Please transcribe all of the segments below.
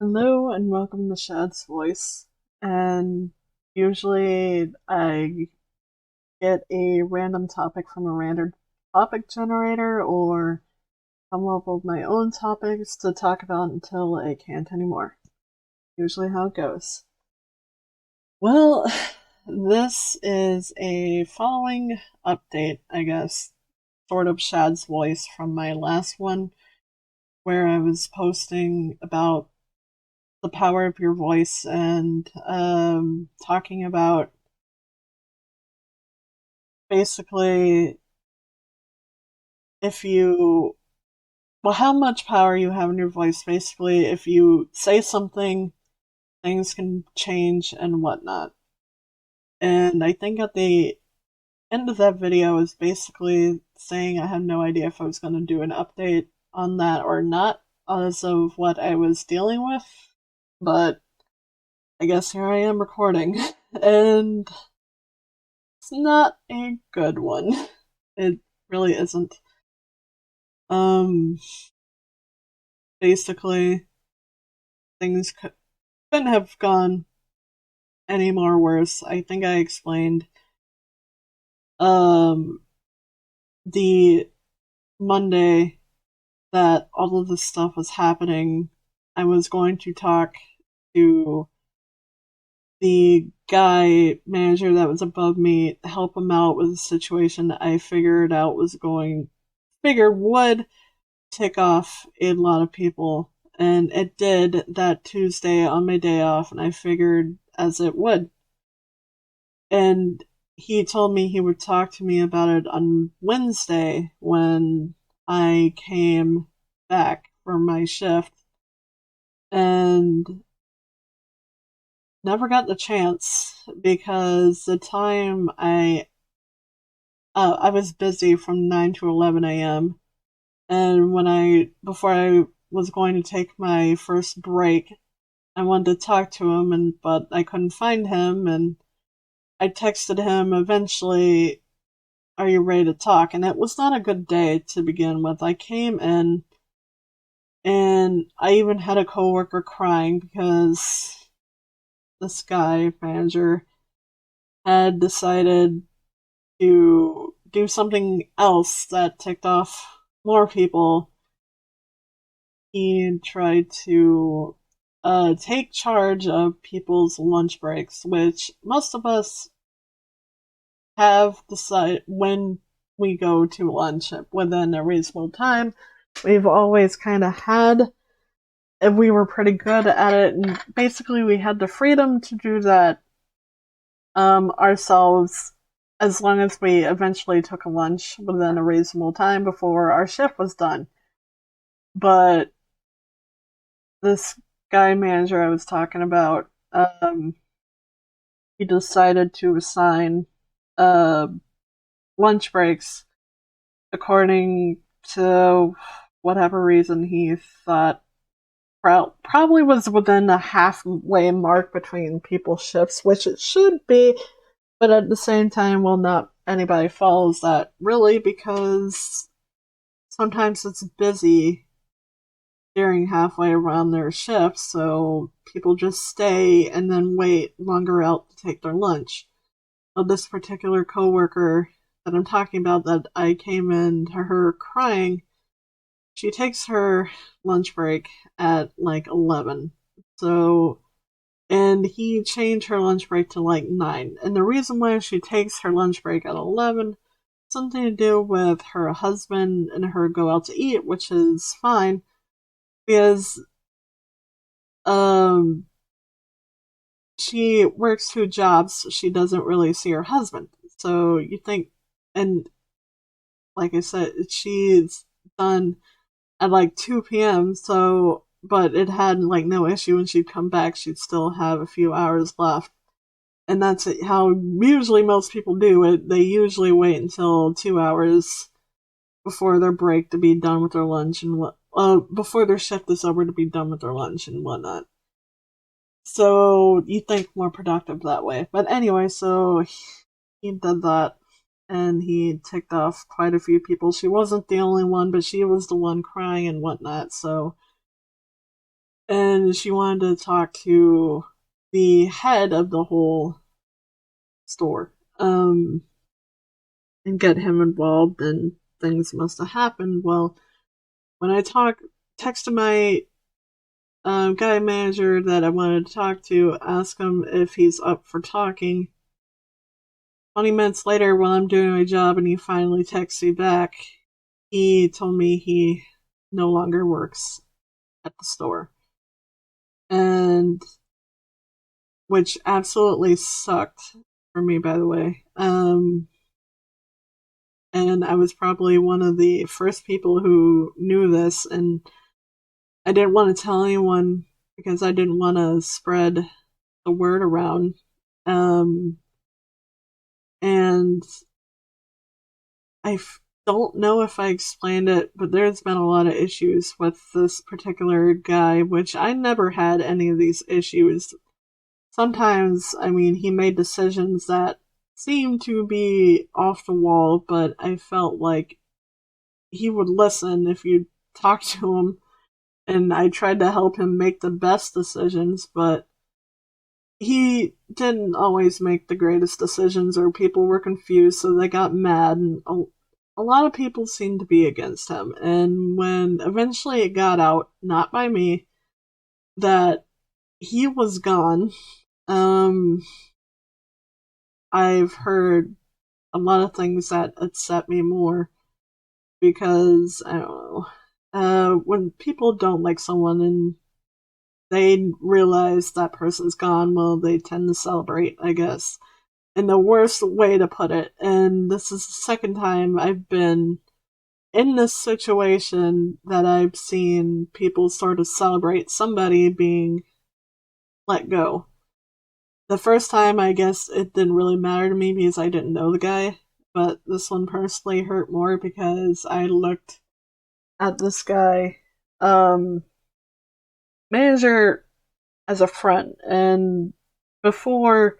Hello and welcome to Shad's Voice. And usually I get a random topic from a random topic generator or come up with my own topics to talk about until I can't anymore. Usually how it goes. Well, this is a following update, I guess, sort of Shad's Voice from my last one where I was posting about the power of your voice and talking about basically if you how much power you have in your voice. Basically, if you say something, things can change and whatnot. And I think at the end of that video is basically saying I have no idea if I was going to do an update on that or not as of what I was dealing with, but I guess here I am recording and it's not a good one. It really isn't. Um, Basically, things couldn't have gone any more worse. I think I explained, um, the Monday that all of this stuff was happening. I was going to talk to the guy manager that was above me, help him out with a situation that I figured would tick off a lot of people, and it did that Tuesday on my day off, and I figured as it would. And he told me he would talk to me about it on Wednesday when I came back from my shift, and never got the chance because the time I was busy from 9 to 11 a.m. And before I was going to take my first break, I wanted to talk to him, but I couldn't find him, and I texted him eventually, "Are you ready to talk?" And it was not a good day to begin with. I came in, and I even had a coworker crying because this guy manager had decided to do something else that ticked off more people. He tried to take charge of people's lunch breaks, which most of us have decided when we go to lunch within a reasonable time. We've always kind of had, and we were pretty good at it, and basically we had the freedom to do that ourselves as long as we eventually took a lunch within a reasonable time before our shift was done. But this guy manager I was talking about, he decided to assign uh, lunch breaks according to whatever reason he thought probably was within the halfway mark between people's shifts, which it should be, but at the same time, well, not anybody follows that really because sometimes it's busy during halfway around their shift, so people just stay and then wait longer out to take their lunch. Well, this particular coworker that I'm talking about that I came in to her crying, she takes her lunch break at like 11. So, and he changed her lunch break to like 9. And the reason why she takes her lunch break at 11, something to do with her husband and her go out to eat, which is fine because um she works 2 jobs, so she doesn't really see her husband. So you think, and like I said, she's done at like 2 p.m. So, but it had like no issue when she'd come back, she'd still have a few hours left. And that's how usually most people do it. They usually wait until 2 hours before their break to be done with their lunch and before their shift is over to be done with their lunch and whatnot. So you think more productive that way. But anyway, so he did that and he ticked off quite a few people. She wasn't the only one, but she was the one crying and whatnot. So and she wanted to talk to the head of the whole store, and get him involved, and things must have happened. Well, when I texted my guy manager that I wanted to talk to, ask him if he's up for talking. 20 minutes later, while I'm doing my job and he finally texts me back, he told me he no longer works at the store. And which absolutely sucked for me, by the way. And I was probably one of the first people who knew this, and I didn't want to tell anyone because I didn't want to spread the word around. And don't know if I explained it, but there's been a lot of issues with this particular guy, which I never had any of these issues. Sometimes, I mean, he made decisions that seemed to be off the wall, but I felt like he would listen if you talked to him, and I tried to help him make the best decisions, but he didn't always make the greatest decisions, or people were confused, so they got mad, and a lot of people seemed to be against him. And when eventually it got out, not by me, that he was gone, I've heard a lot of things that upset me more, because, I don't know, when people don't like someone and they realize that person's gone, well, they tend to celebrate, I guess, in the worst way to put it. And this is the second time I've been in this situation that I've seen people sort of celebrate somebody being let go. The first time, I guess it didn't really matter to me because I didn't know the guy, but this one personally hurt more because I looked at this guy, manager, as a friend, and before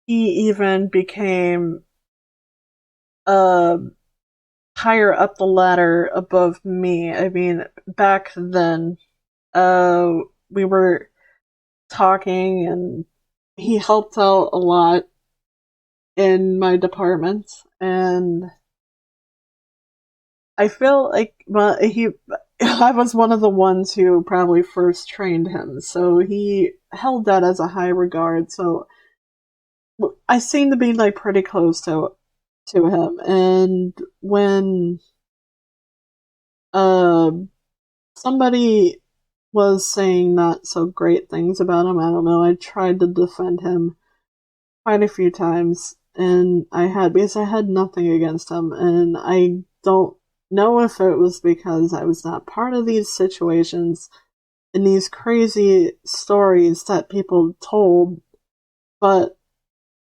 he even became higher up the ladder above me. I mean, back then, we were talking, and he helped out a lot in my department, and I feel like, well, I was one of the ones who probably first trained him, so he held that as a high regard. So I seem to be like pretty close to him, and when uh somebody was saying not so great things about him, I don't know, I tried to defend him quite a few times, and because I had nothing against him, and I don't know if it was because I was not part of these situations and these crazy stories that people told, but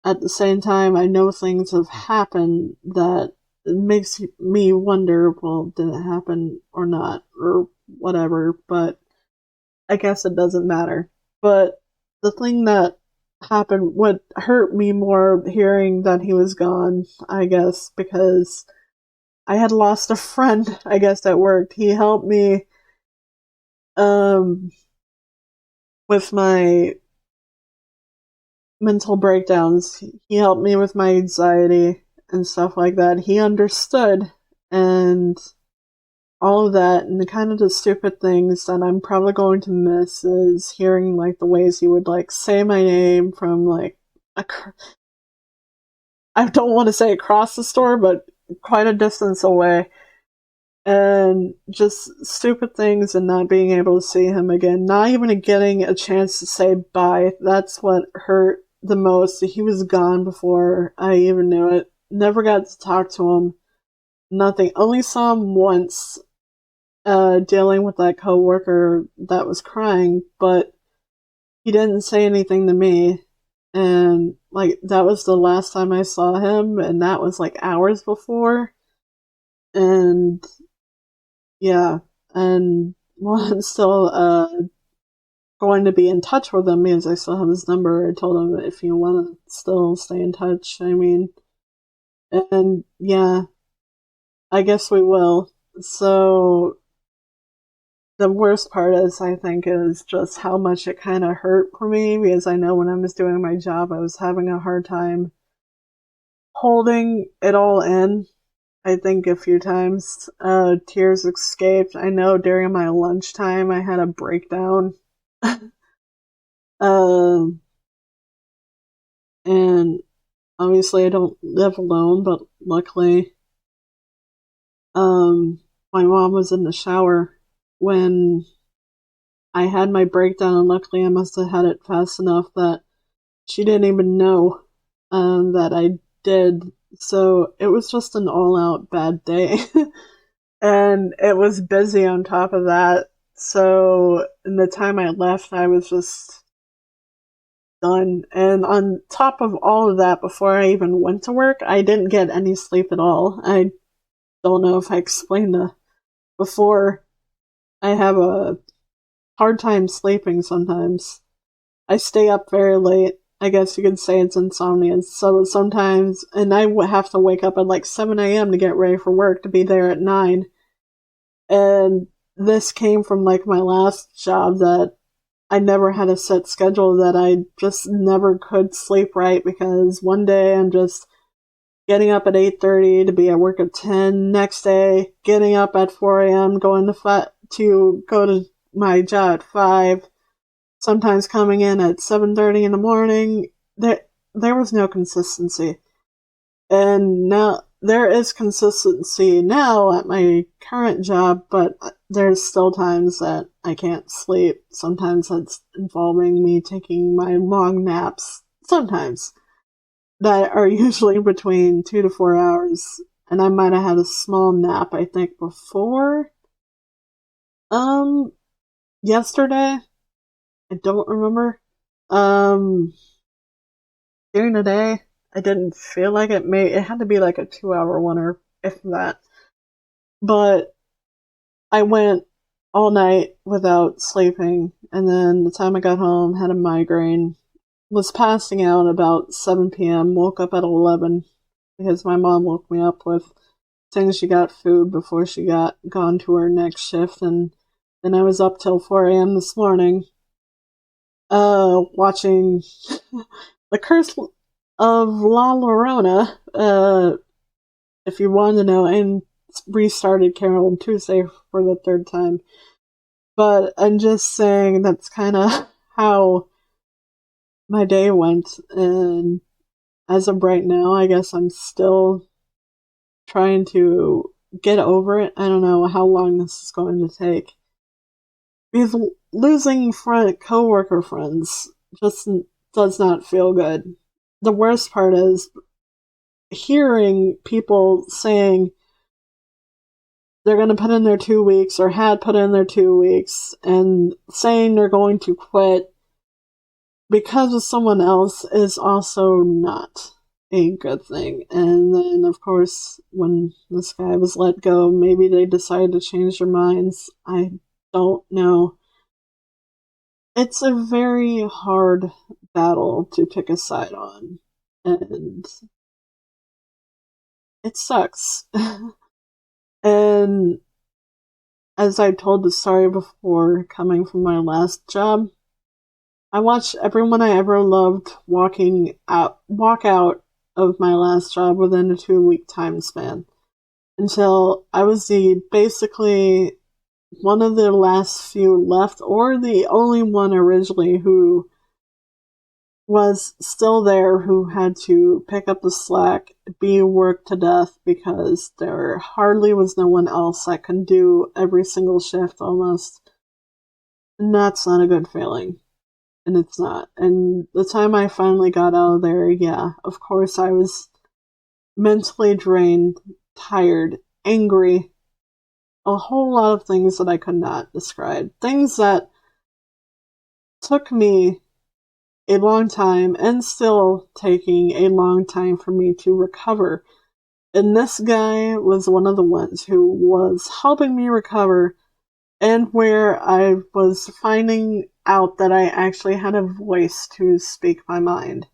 at the same time, I know things have happened that it makes me wonder, well, did it happen or not, or whatever, but I guess it doesn't matter. But the thing that happened, what hurt me more hearing that he was gone, I guess, because I had lost a friend, I guess, that worked. He helped me with my mental breakdowns. He helped me with my anxiety and stuff like that. He understood, and all of that, and the kind of the stupid things that I'm probably going to miss is hearing like the ways he would like say my name from like I don't want to say across the store, but quite a distance away, and just stupid things, and not being able to see him again, not even getting a chance to say bye. That's what hurt the most. He was gone before I even knew it. Never got to talk to him. Nothing. Only saw him once, dealing with that coworker that was crying, but he didn't say anything to me. And like that was the last time I saw him, and that was like hours before. And yeah, and well, I'm still going to be in touch with him because I still have his number. I told him if you want to still stay in touch, I mean, and yeah, I guess we will. So the worst part is, I think, is just how much it kind of hurt for me, because I know when I was doing my job, I was having a hard time holding it all in. I think a few times tears escaped. I know during my lunchtime I had a breakdown. um, and obviously I don't live alone, but luckily my mom was in the shower when I had my breakdown, and luckily I must have had it fast enough that she didn't even know that I did. So it was just an all-out bad day. And it was busy on top of that. So in the time I left, I was just done. And on top of all of that, before I even went to work, I didn't get any sleep at all. I don't know if I explained that before. I have a hard time sleeping sometimes. I stay up very late. I guess you could say it's insomnia. So sometimes, and I would have to wake up at like 7 a.m. to get ready for work to be there at 9. And this came from like my last job, that I never had a set schedule, that I just never could sleep right, because one day I'm just getting up at 8:30 to be at work at 10. Next day, getting up at 4 a.m., going to go to my job at 5. Sometimes coming in at 7:30 in the morning. There was no consistency. And now there is consistency now at my current job, but there's still times that I can't sleep. Sometimes that's involving me taking my long naps. Sometimes that are usually between 2 to 4 hours. And I might have had a small nap, I think, before yesterday. I don't remember. During the day, I didn't feel like it. It had to be like a 2-hour one, or if that. But I went all night without sleeping, and then the time I got home, had a migraine, was passing out about 7 p.m., woke up at 11, because my mom woke me up with saying she got food before she got gone to her next shift, and then I was up till 4 a.m. this morning, watching The Curse of La Llorona, if you want to know, and restarted Carol on Tuesday for the 3rd time. But I'm just saying that's kind of how my day went, and as of right now, I guess I'm still trying to get over it. I don't know how long this is going to take. Because losing coworker friends just does not feel good. The worst part is hearing people saying they're going to put in their 2 weeks, or had put in their 2 weeks, and saying they're going to quit because of someone else is also not a good thing. And then, of course, when this guy was let go, maybe they decided to change their minds. I don't know. It's a very hard battle to pick a side on, and it sucks. And as I told the story before, coming from my last job, I watched everyone I ever loved walk out of my last job within a 2-week time span, until I was basically one of the last few left, or the only one originally who was still there, who had to pick up the slack, be worked to death, because there hardly was no one else that could do every single shift almost. And that's not a good feeling. And it's not. And the time I finally got out of there, yeah, of course I was mentally drained, tired, angry, a whole lot of things that I could not describe. Things that took me a long time, and still taking a long time for me to recover. And this guy was one of the ones who was helping me recover, and where I was finding out that I actually had a voice to speak my mind,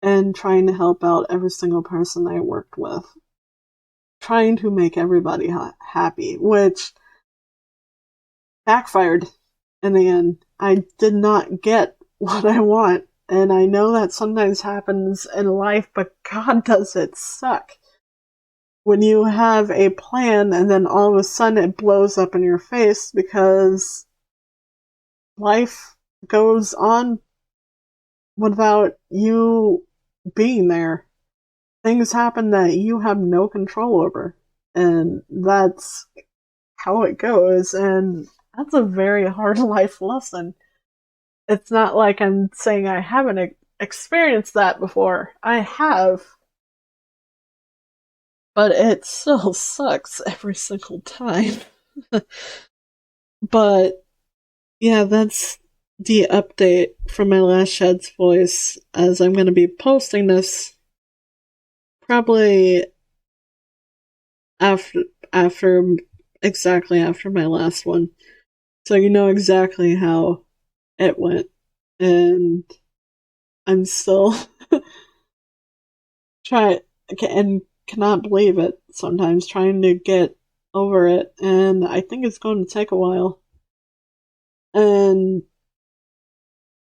and trying to help out every single person I worked with. Trying to make everybody happy, which backfired in the end. I did not get what I want. And I know that sometimes happens in life, but God does it suck. When you have a plan and then all of a sudden it blows up in your face because life goes on without you being there. Things happen that you have no control over. And that's how it goes. And that's a very hard life lesson. It's not like I'm saying I haven't experienced that before. I have. But it still sucks every single time. But yeah, that's the update from my last Shad's Voice, as I'm going to be posting this probably after exactly after my last one. So you know exactly how it went. And I'm still cannot believe it sometimes, trying to get over it, and I think it's going to take a while. And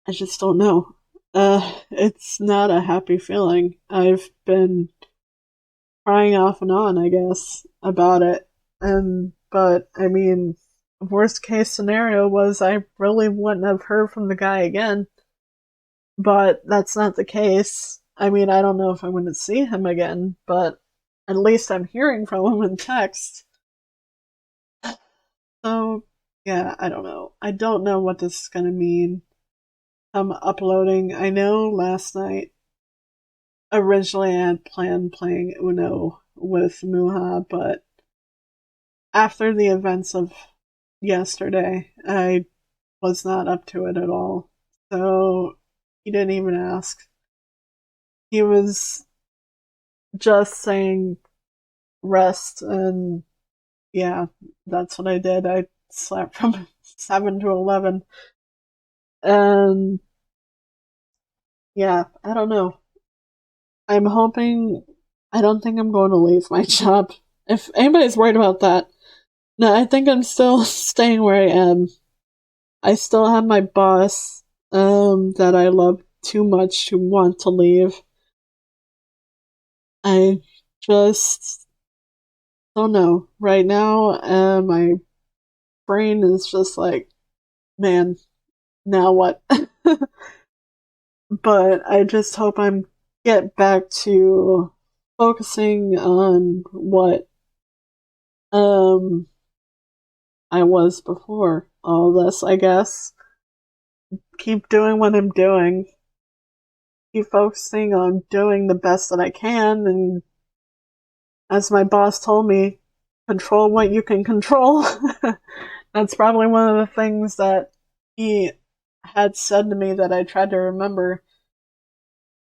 I just don't know. It's not a happy feeling. I've been crying off and on, I guess, about it. But I mean, worst case scenario was I really wouldn't have heard from the guy again. But that's not the case. I mean, I don't know if I'm going to see him again, but at least I'm hearing from him in text. So, yeah, I don't know. I don't know what this is going to mean. I'm uploading. I know last night, originally I had planned playing Uno with Muha, but after the events of yesterday, I was not up to it at all. So, he didn't even ask. He was just saying rest, and yeah, that's what I did. I slept from 7 to 11. And yeah, I don't know. I'm hoping. I don't think I'm going to leave my job. If anybody's worried about that, no, I think I'm still staying where I am. I still have my boss, that I love too much to want to leave. I just don't know. Right now, my brain is just like, man, now what? But I just hope I'm get back to focusing on what I was before all this, I guess. Keep doing what I'm doing. Keep focusing on doing the best that I can, and as my boss told me, control what you can control. That's probably one of the things that he had said to me that I tried to remember.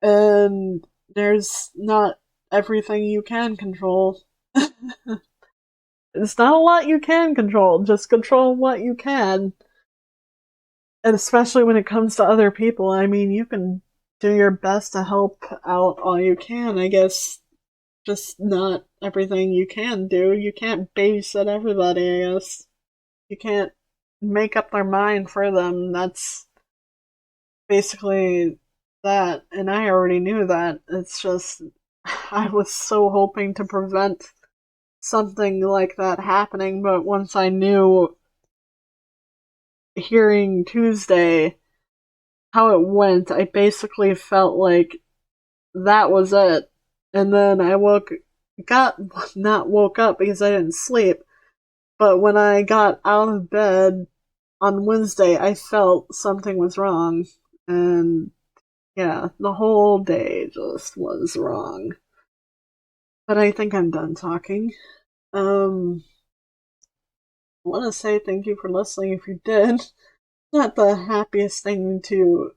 And there's not everything you can control. It's not a lot you can control, just control what you can. And especially when it comes to other people, I mean, you can do your best to help out all you can, I guess. Just not everything you can do. You can't babysit everybody, I guess. You can't make up their mind for them. That's basically that. And I already knew that. It's just, I was so hoping to prevent something like that happening, but once I knew, hearing Tuesday how it went, I basically felt like that was it. And then I not woke up because I didn't sleep, but when I got out of bed on Wednesday, I felt something was wrong. And yeah, the whole day just was wrong. But I think I'm done talking. I want to say thank you for listening if you did. Not the happiest thing to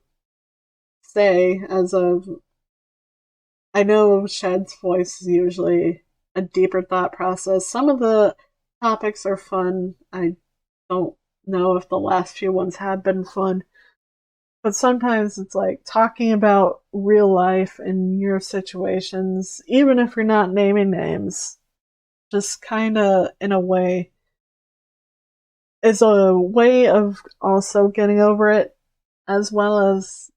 say as of. I know Shad's Voice is usually a deeper thought process. Some of the topics are fun. I don't know if the last few ones have been fun. But sometimes it's like talking about real life and your situations, even if you're not naming names, just kind of in a way, is a way of also getting over it, as well as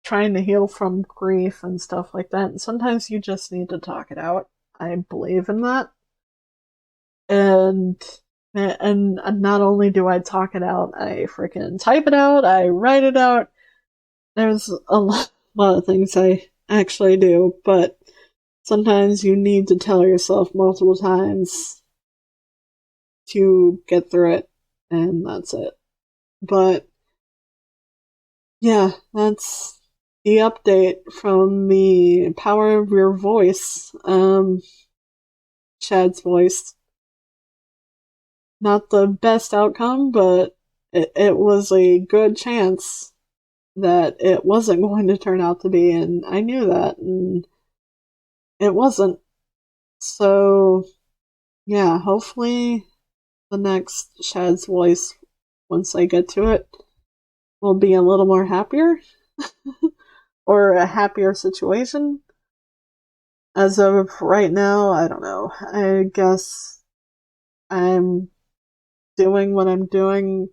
trying to heal from grief and stuff like that. And sometimes you just need to talk it out. I believe in that. And not only do I talk it out, I freaking type it out, I write it out. There's a lot of things I actually do, but sometimes you need to tell yourself multiple times to get through it, and that's it. But yeah, that's the update from the Power of Your Voice, Shad's voice. Not the best outcome, but it was a good chance that it wasn't going to turn out to be, and I knew that, and it wasn't. So, yeah, hopefully the next Shad's voice, once I get to it, will be a little more happier, or a happier situation. As of right now, I don't know. I guess I'm doing what I'm doing,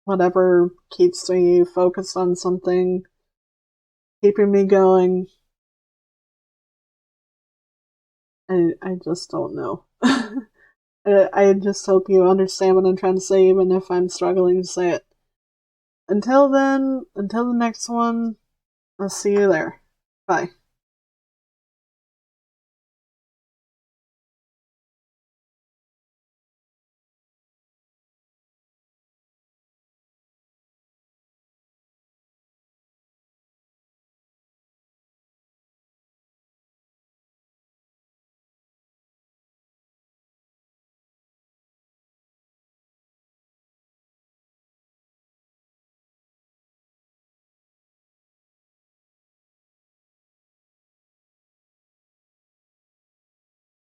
whatever keeps me focused on something, keeping me going. I just don't know. I just hope you understand what I'm trying to say, even if I'm struggling to say it. Until then, until the next one, I'll see you there. Bye.